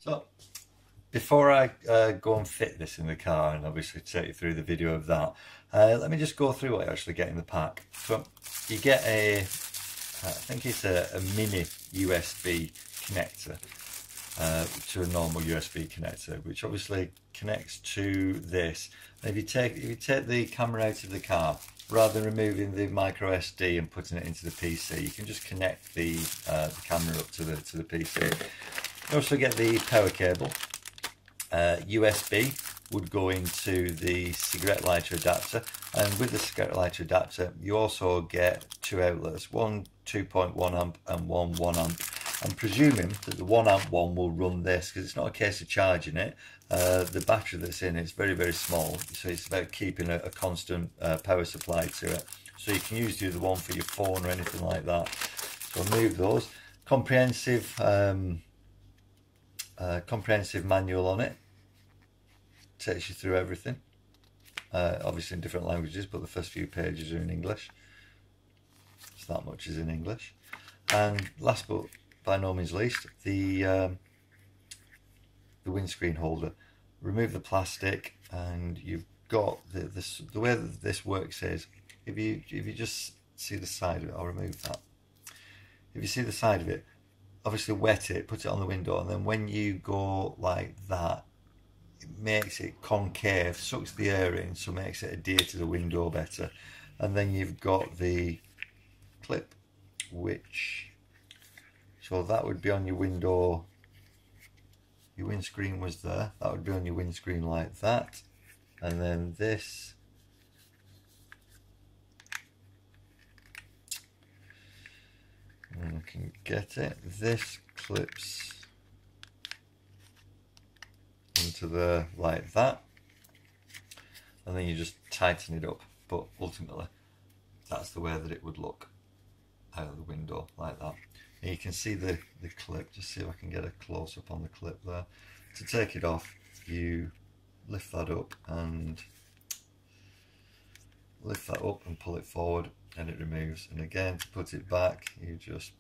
So before I go and fit this in the car and obviously take you through the video of that, let me just go through what you actually get in the pack. So you get I think it's a mini USB connector to a normal USB connector, which obviously connects to this. And if you take the camera out of the car, rather than removing the micro SD and putting it into the PC, you can just connect the camera up to the PC. You also get the power cable. USB would go into the cigarette lighter adapter, and with the cigarette lighter adapter you also get two outlets, one 2.1 amp and one 1 amp. I'm presuming that the 1 amp one will run this, because it's not a case of charging it. The battery that's in it's very small, so it's about keeping a constant power supply to it. So you can use the other one for your phone or anything like that. So I'll move those. Comprehensive manual on it. Takes you through everything. Obviously in different languages, but the first few pages are in English. So that much is in English. And last but by no means least, the windscreen holder. Remove the plastic, and you've got the way that this works is, if you just see the side of it, I'll remove that. If you see the side of it, obviously wet it, put it on the window, and then when you go like that, it makes it concave, sucks the air in, so makes it adhere to the window better. And then you've got the clip, which, so that would be on your window. Your windscreen was there, that would be on your windscreen like that. And then this, and I can get it, this clips into there like that, and then you just tighten it up. But ultimately that's the way that it would look out of the window, like that. And you can see the clip, just see if I can get a close up on the clip there. To take it off, you lift that up and pull it forward, and it removes. And again, to put it back, you just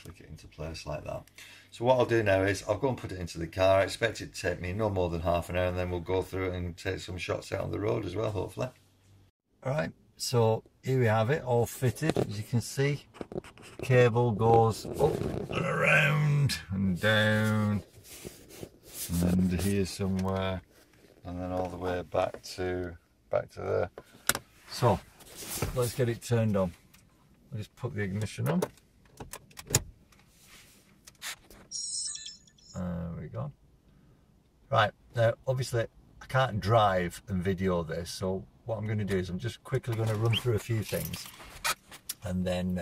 click it into place like that. So what I'll do now is I'll go and put it into the car. I expect it to take me no more than half an hour, and then we'll go through it and take some shots out on the road as well, hopefully. Alright, so here we have it all fitted. As you can see, cable goes up and around and down, and then here somewhere, and then all the way back to there. So let's get it turned on. I'll just put the ignition on. There we go. Right, now obviously I can't drive and video this, so what I'm going to do is I'm just quickly going to run through a few things, and then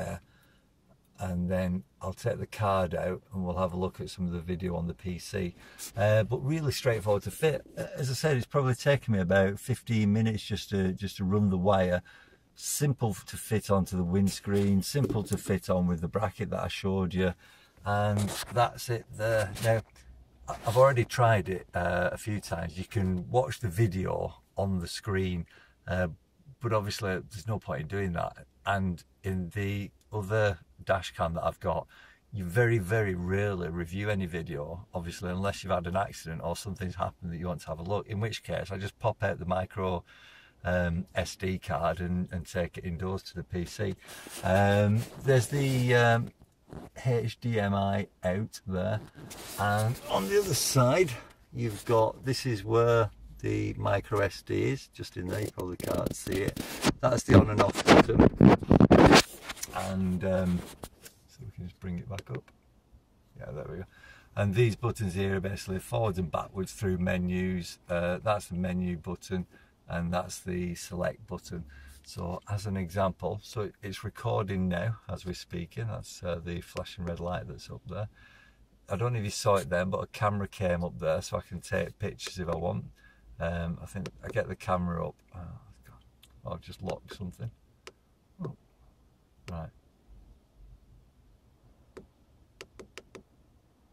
I'll take the card out and we'll have a look at some of the video on the PC. But really straightforward to fit. As I said, it's probably taken me about 15 minutes just to run the wire. Simple to fit onto the windscreen, simple to fit on with the bracket that I showed you, and that's it there. Now I've already tried it a few times. You can watch the video on the screen, but obviously there's no point in doing that. And in the other dash cam that I've got, you very rarely review any video, obviously, unless you've had an accident or something's happened that you want to have a look, in which case I just pop out the micro SD card and take it indoors to the PC. There's the HDMI out there, and on the other side you've got, this is where the micro SD is, just in there, you probably can't see it. That's the on and off button, and so we can just bring it back up. Yeah, there we go. And these buttons here are basically forwards and backwards through menus. That's the menu button, and that's the select button. So as an example, so it's recording now as we're speaking. That's the flashing red light that's up there. I don't know if you saw it then, but a camera came up there, so I can take pictures if I want. I think I get the camera up. Oh, God. I've just locked something. Oh. Right.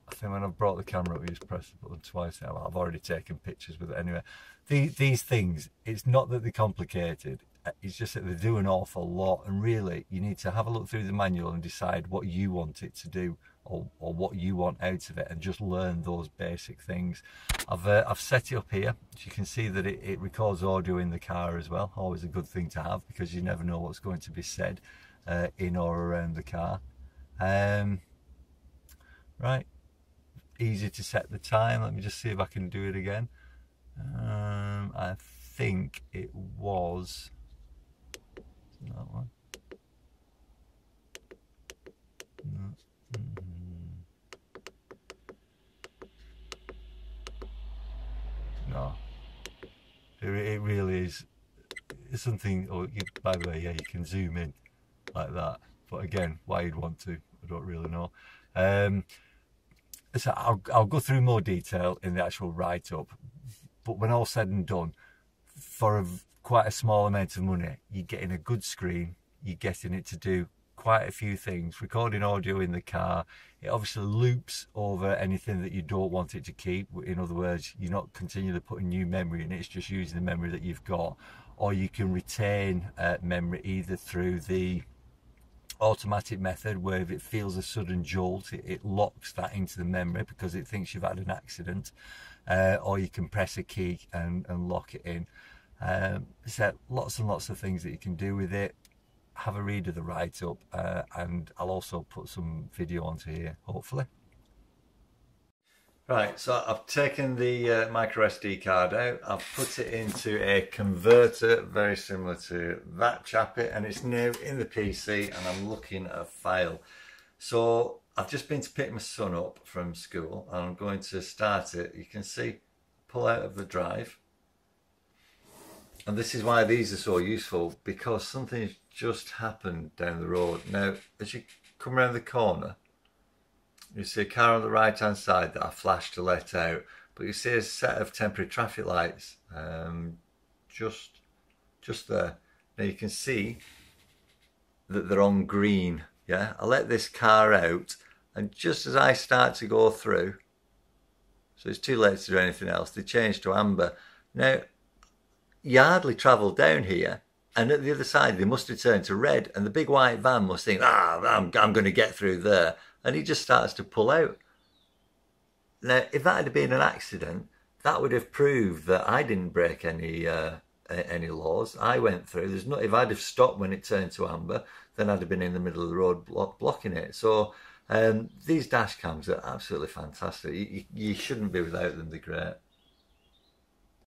I think when I've brought the camera up, you just press the button twice now. I've already taken pictures with it anyway. These things, it's not that they're complicated. It's just that they do an awful lot, and really you need to have a look through the manual and decide what you want it to do or what you want out of it, and just learn those basic things. I've set it up here, so you can see that it records audio in the car as well. Always a good thing to have, because you never know what's going to be said in or around the car. Right, easy to set the time. Let me just see if I can do it again. I think it was that one. No, it really is. It's something. Oh, by the way, yeah, you can zoom in like that. But again, why you'd want to, I don't really know. So I'll go through more detail in the actual write-up. But when all said and done, for quite a small amount of money, you're getting a good screen. You're getting it to do quite a few things. Recording audio in the car. It obviously loops over anything that you don't want it to keep. In other words, you're not continually putting new memory in it. It's just using the memory that you've got. Or you can retain memory either through the automatic method, where if it feels a sudden jolt, it locks that into the memory because it thinks you've had an accident, or you can press a key and lock it in. So lots and lots of things that you can do with it. Have a read of the write-up, and I'll also put some video onto here, hopefully. Right, so I've taken the micro SD card out. I've put it into a converter very similar to that chappy, and it's now in the PC, and I'm looking at a file. So I've just been to pick my son up from school, and I'm going to start it. You can see, pull out of the drive. And this is why these are so useful, because something's just happened down the road. Now, as you come around the corner, you see a car on the right hand side that I flashed to let out, but you see a set of temporary traffic lights just there. Now you can see that they're on green. Yeah, I let this car out, and just as I start to go through, so it's too late to do anything else, they change to amber. Now you hardly travel down here, and at the other side they must have turned to red, and the big white van must think, I'm going to get through there. And he just starts to pull out. Now, if that had been an accident, that would have proved that I didn't break any laws. I went through. There's no. If I'd have stopped when it turned to amber, then I'd have been in the middle of the road blocking it. So these dash cams are absolutely fantastic. You shouldn't be without them. They're great.